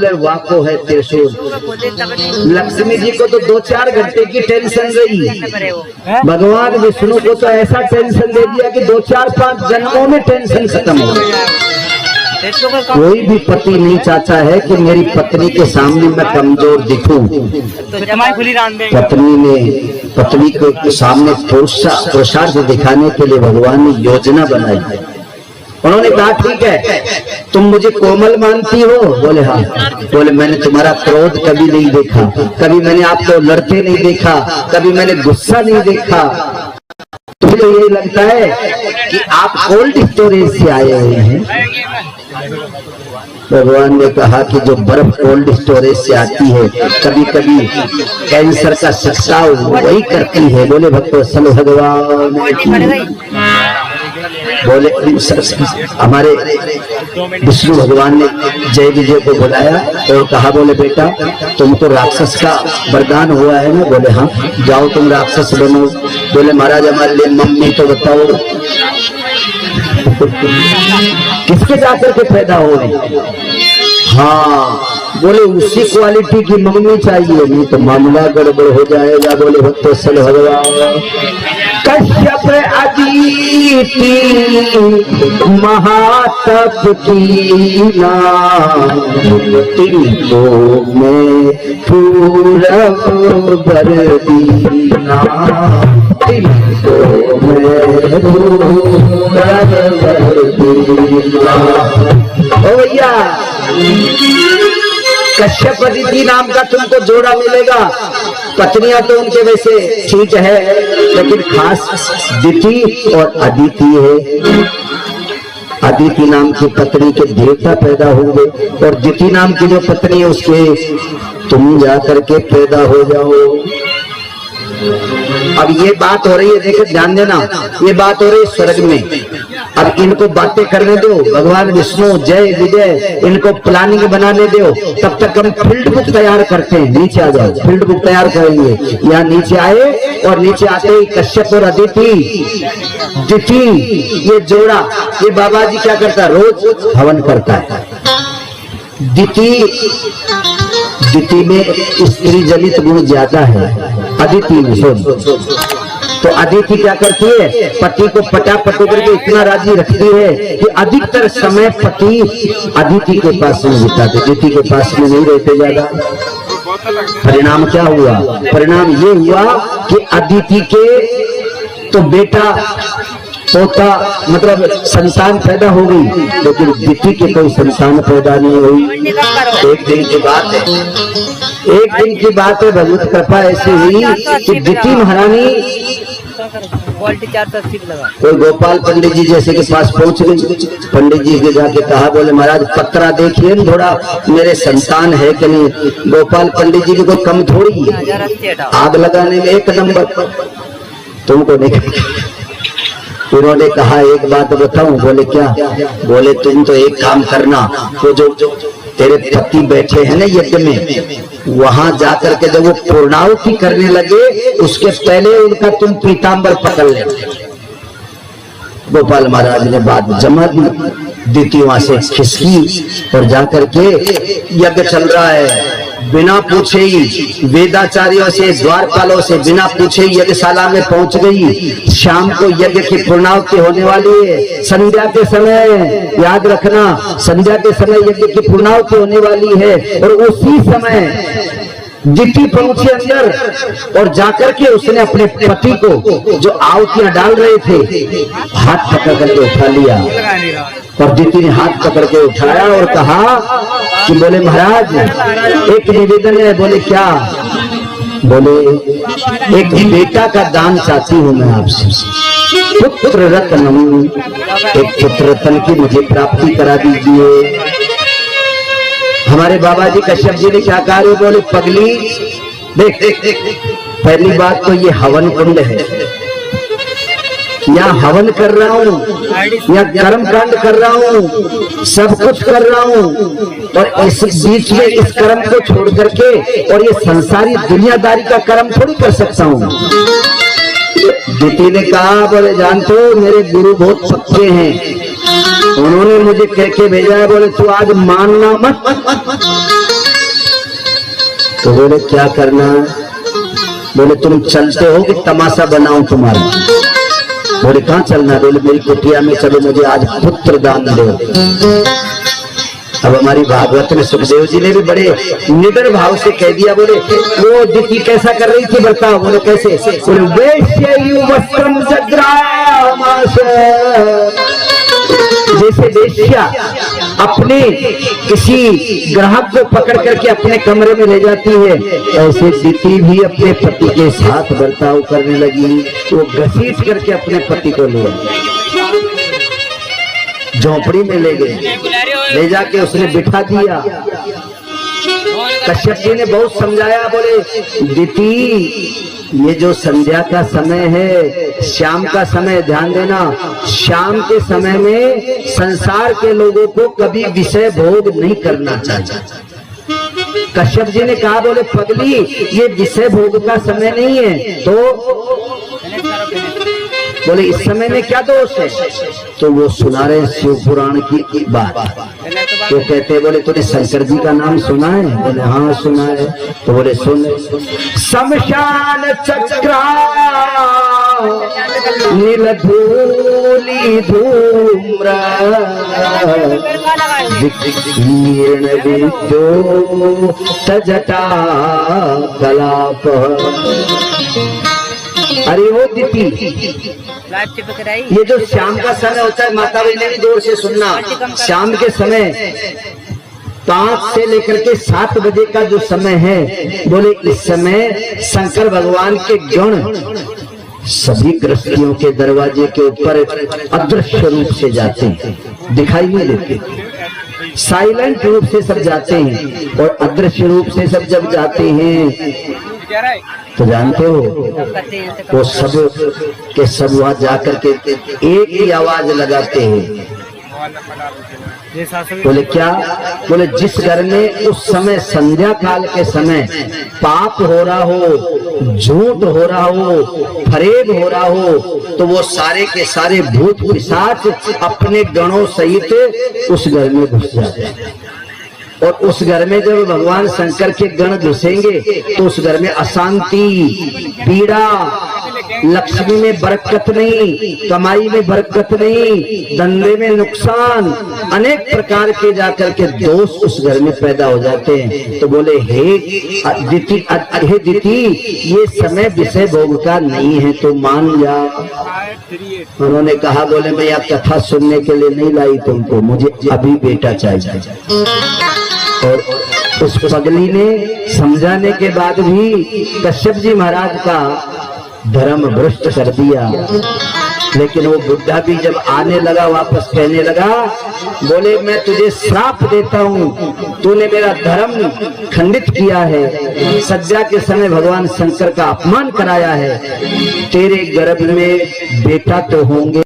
बोले वाको है त्रिशूल। लक्ष्मी जी को तो 2-4 घंटे की टेंशन रही, भगवान विष्णु को तो ऐसा टेंशन दे दिया कि 2-4-5 जन्मों में टेंशन खत्म हो गया। कोई भी पति नहीं चाहता है कि मेरी पत्नी के सामने मैं कमजोर दिखूं। पत्नी के सामने पुरुषार्थ दिखाने के लिए भगवान ने योजना बनाई है। उन्होंने कहा ठीक है, तुम मुझे कोमल मानती हो? बोले हाँ। बोले मैंने तुम्हारा क्रोध कभी नहीं देखा, कभी मैंने आपको लड़ते नहीं देखा, कभी मैंने गुस्सा नहीं देखा। तुम्हें तो यही लगता है कि आप कोल्ड स्टोरेज से आए हुए हैं। भगवान ने कहा कि जो बर्फ कोल्ड स्टोरेज से आती है, कभी कभी कैंसर का शिक्षाव वही करती है। बोले भक्तवत्सल भगवान, बोले हमारे विष्णु भगवान ने जय विजय को बुलाया और कहा बोले बेटा तुम तो राक्षस का वरदान हुआ है ना? बोले हाँ, जाओ तुम राक्षस बनो। बोले महाराज हमारे लिए मम्मी तो बताओ किसके जाकर के पैदा हो रही? हाँ, बोले उसी क्वालिटी की मम्मी चाहिए, नहीं तो मामला गड़बड़ हो जाएगा। बोले भक्तवत्सल भगवान, कश्यप अदिति महातप कीना, तिनको में पूरब बर दीना, तिनको में पूरब बर दीना। ओ भैया, कश्यप अदिति नाम का तुमको जोड़ा मिलेगा। पत्नियां तो उनके वैसे ठीक है, लेकिन खास दिति और अदिति है। अदिति नाम की पत्नी के देवता पैदा होंगे और दिति नाम की जो पत्नी है उसके तुम जाकर के पैदा हो जाओ। अब ये बात हो रही है, देखो ध्यान देना, ये बात हो रही है स्वर्ग में। अब इनको बातें करने दो, भगवान विष्णु जय विजय इनको प्लानिंग बनाने दो। तब तक हम फील्ड बुक तैयार करते हैं। नीचे आ जाओ, फील्ड बुक तैयार करेंगे। यहाँ नीचे आए और नीचे आते ही कश्यप और अदिति ये जोड़ा, ये बाबा जी क्या करता है? रोज हवन करता है। दिति में स्त्री जनित गुण ज्यादा है, अदिति में तो अदिति क्या करती है? पति को पटा पटो करके इतना राजी रखती है कि अधिकतर समय पति अदिति के पास में बिताते, दिति के पास में नहीं रहते ज्यादा। परिणाम क्या हुआ? परिणाम ये हुआ कि अदिति के तो बेटा पोता मतलब संतान पैदा हो गई, लेकिन दिति के कोई संतान पैदा नहीं हुई। एक दिन की बात है, भगवत कृपा ऐसी हुई कि दिति महारानी कोई गोपाल पंडित जी जैसे के पास पहुंच गई। पंडित जी के जाके कहा बोले महाराज पत्रा देखिए थोड़ा, मेरे संतान है कि नहीं। गोपाल पंडित जी भी कोई कम थोड़ी, आग लगाने में एक नंबर, तुमको नहीं। उन्होंने कहा एक बात बताऊं? बोले क्या? बोले तुम तो एक काम करना, वो जो तेरे पति बैठे हैं ना यज्ञ में, वहां जाकर के जब वो पूर्णाहुति करने लगे उसके पहले उनका तुम पीताम्बर पकड़ लेना। गोपाल महाराज ने बात जमा दी, दिति वहां से खिसकी और जाकर के यज्ञ चल रहा है, बिना पूछे ही वेदाचार्यों से द्वारपालों से बिना पूछे ही यज्ञशाला में पहुंच गई। शाम को यज्ञ की पूर्णाहुति होने वाली है, संध्या के समय याद रखना, संध्या के समय यज्ञ की पूर्णाहुति होने वाली है। और उसी समय दिति पहुंची अंदर और जाकर के उसने अपने पति को जो आहुतियां डाल रहे थे हाथ पकड़ करके उठा लिया। और दिति ने हाथ पकड़ के उठाया और कहा कि बोले महाराज एक निवेदन है। बोले क्या? बोले एक बेटा का दान चाहती हूँ मैं आपसे, पुत्र रत्न, एक पुत्र रत्न की मुझे प्राप्ति करा दीजिए। हमारे बाबा जी कश्यप जी ने क्या कहा? बोले पगली देख, पहली बात तो ये हवन कुंड है, यहाँ हवन कर रहा हूँ, यहाँ कर्म कांड कर रहा हूँ, सब कुछ कर रहा हूँ, और इस बीच में इस कर्म को छोड़ करके और ये संसारी दुनियादारी का कर्म थोड़ी कर सकता हूँ। दिति ने कहा बोले जानते हो मेरे गुरु बहुत पक्के हैं, उन्होंने मुझे कह के भेजा है, बोले तू आज मानना मत, तो बोले क्या करना है? बोले तुम चलते हो कि तमाशा बनाऊं तुम्हारा? बोले कहाँ चलना है? बोले मेरी कुटिया में चलो, मुझे आज पुत्र दान दो। अब हमारी भागवत में सुखदेव जी ने भी बड़े निडर भाव से कह दिया। बोले वो दिति कैसा कर रही थी बताओ? बोले कैसे? बोले वेश्ययु वस्त्रम जग्रामास, जैसे वेश्या अपने किसी ग्राहक को पकड़ करके अपने कमरे में ले जाती है, ऐसे दिति भी अपने पति के साथ बर्ताव करने लगी। वो घसीट करके अपने पति को ले झोपड़ी में ले गए, ले जाके उसने बिठा दिया। कश्यप जी ने बहुत समझाया। बोले दिति, ये जो संध्या का समय है, शाम का समय, ध्यान देना, शाम के समय में संसार के लोगों को कभी विषय भोग नहीं करना चाहिए। कश्यप जी ने कहा बोले पगली, ये विषय भोग का समय नहीं है। तो बोले इस समय में क्या दोष है? तो वो सुना रहे शिव पुराण की बात। तो कहते बोले तूने शंकर जी का नाम सुना है? बोले हाँ सुना है। तो बोले सुन, शमशान चक्रा नीलधूली धूम्र विकीर्ण विद्यो तजटा कलाप। अरे वो दिति, ये जो शाम का समय होता है, माता बहने भी जोर से सुनना, शाम के समय 5 से लेकर के 7 बजे का जो समय है, बोले इस समय शंकर भगवान के गण सभी गृहस्थियों के दरवाजे के ऊपर अदृश्य रूप से जाते हैं, दिखाई नहीं देते, साइलेंट रूप से सब जाते हैं। और अदृश्य रूप से सब जब जाते हैं तो जानते हो वो सब के सब वहां जाकर के एक ही आवाज लगाते हैं। बोले क्या? बोले जिस घर में उस समय संध्या काल के समय पाप हो रहा हो, झूठ हो रहा हो, फरेब हो रहा हो, तो वो सारे के सारे भूत पिशाच अपने गणों सहित उस घर में घुस जाते हैं। और उस घर में जब भगवान शंकर के गण घुसेंगे तो उस घर में अशांति, पीड़ा, लक्ष्मी में बरकत नहीं, कमाई में बरकत नहीं, धंधे में नुकसान, अनेक प्रकार के जाकर के दोष उस घर में पैदा हो जाते हैं। तो बोले हे दिति, ये समय विषय भोग का नहीं है, तो मान जा। उन्होंने कहा बोले मैं यह कथा सुनने के लिए नहीं लाई तुमको, मुझे अभी बेटा चाहिए। और उस पगली ने समझाने के बाद भी कश्यप जी महाराज का धर्म भ्रष्ट कर दिया। लेकिन वो बुढ़ा भी जब आने लगा वापस कहने लगा, बोले मैं तुझे श्राप देता हूँ, तूने मेरा धर्म खंडित किया है, सज्जा के समय भगवान शंकर का अपमान कराया है, तेरे गर्भ में बेटा तो होंगे